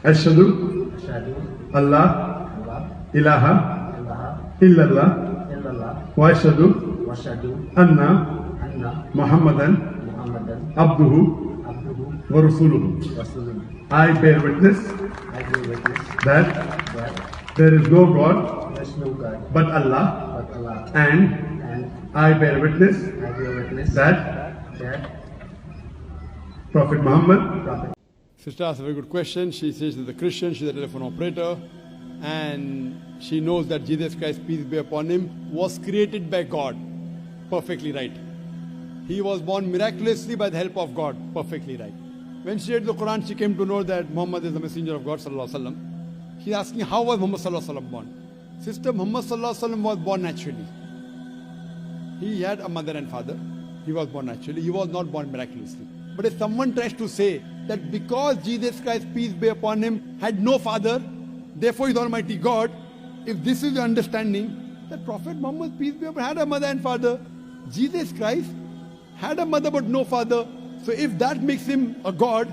Ashhadu Allah ilaha illallah wa ashhadu anna Muhammadan abduhu wa rasuluhu. I bear witness that there is no God but Allah, and I bear witness that Prophet Muhammad. Sister asked a very good question. She says she's a Christian, she's a telephone operator, and she knows that Jesus Christ, peace be upon him, was created by God. Perfectly right. He was born miraculously by the help of God. Perfectly right. When she read the Quran, she came to know that Muhammad is the messenger of God sallallahu alaihi wasallam. She's asking, how was Muhammad sallallahu alaihi wasallam born? Sister, Muhammad sallallahu alaihi wasallam was born naturally. He had a mother and father. He was born naturally. He was not born miraculously. But if someone tries to say that because Jesus Christ, peace be upon him, had no father, therefore he is Almighty God, if this is your understanding, that Prophet Muhammad, peace be upon him, had a mother and father, Jesus Christ had a mother but no father, so if that makes him a God,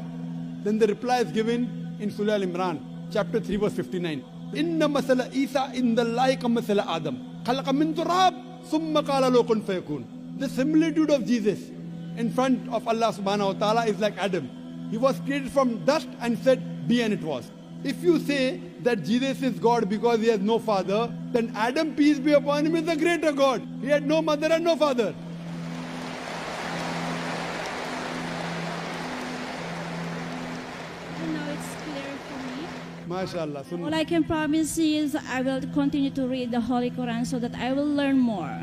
then the reply is given in Surah Al-Imran, chapter 3, verse 59. Inna masala Isa inda Allahi ka masala Adam. Khalaqa min turab, summa qala lahu kun fayakun. The similitude of Jesus in front of Allah subhanahu wa ta'ala is like Adam. He was created from dust and said, be, and it was. If you say that Jesus is God because he has no father, then Adam, peace be upon him, is the greater God. He had no mother and no father. Masha Allah. All I can promise is I will continue to read the Holy Quran so that I will learn more.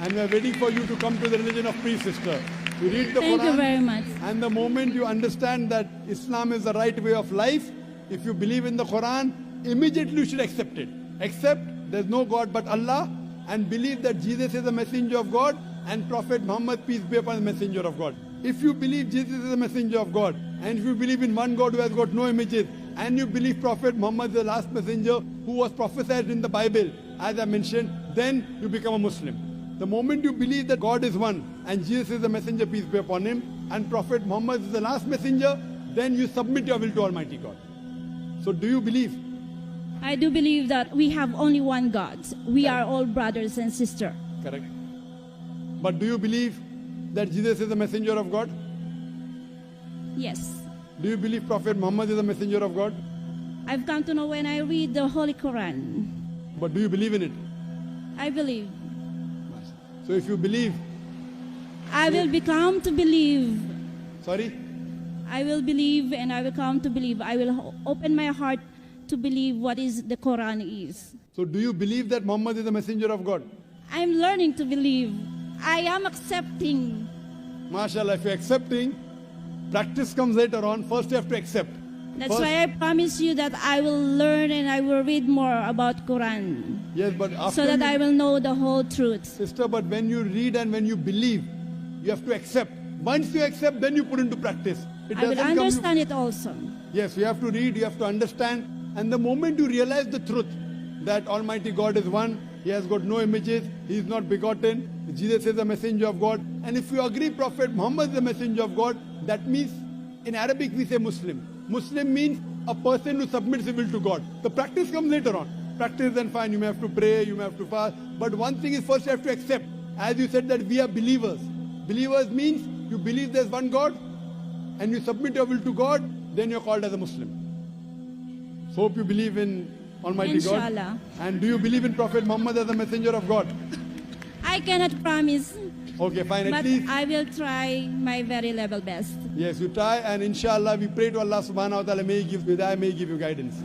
And we are waiting for you to come to the religion of peace, sister. You read the Quran. Thank you very much. And the moment you understand that Islam is the right way of life, if you believe in the Quran, immediately you should accept it. Accept there is no God but Allah, and believe that Jesus is the messenger of God and Prophet Muhammad, peace be upon him, the messenger of God. If you believe Jesus is the messenger of God, and if you believe in one God who has got no images, and you believe Prophet Muhammad is the last messenger who was prophesied in the Bible, as I mentioned, then you become a Muslim. The moment you believe that God is one, and Jesus is the messenger, peace be upon him, and Prophet Muhammad is the last messenger, then you submit your will to Almighty God. So do you believe? I do believe that we have only one God. We are all brothers and sisters. Correct. But do you believe that Jesus is the messenger of God? Yes. Do you believe Prophet Muhammad is the messenger of God? I've come to know when I read the Holy Quran. But do you believe in it? I believe. So if you believe, I will become to believe. Sorry? I will believe and I will come to believe. I will open my heart to believe what is the Quran is. So do you believe that Muhammad is the messenger of God? I'm learning to believe. I am accepting. Masha Allah, if you're accepting, practice comes later on. First you have to accept. That's why I promise you that I will learn and I will read more about Quran. Yes, but after so that I will know the whole truth. Sister, but when you read and when you believe, you have to accept. Once you accept, then you put into practice. I will understand it also. Yes, you have to read, you have to understand. And the moment you realize the truth, that Almighty God is one, He has got no images, He is not begotten, Jesus is the messenger of God. And if you agree Prophet Muhammad is the messenger of God, that means, in Arabic we say Muslim. Muslim means a person who submits his will to God. The practice comes later on. Practice then fine, you may have to pray, you may have to fast. But one thing is first you have to accept. As you said that we are believers. Believers means you believe there's one God and you submit your will to God, then you're called as a Muslim. So hope you believe in Almighty Inshallah. God. And do you believe in Prophet Muhammad as a messenger of God? I cannot promise. Okay, fine. But At least I will try my very level best. yes, you try, and inshallah we pray to Allah subhanahu wa ta'ala, may He give you hidayah, may He give you guidance.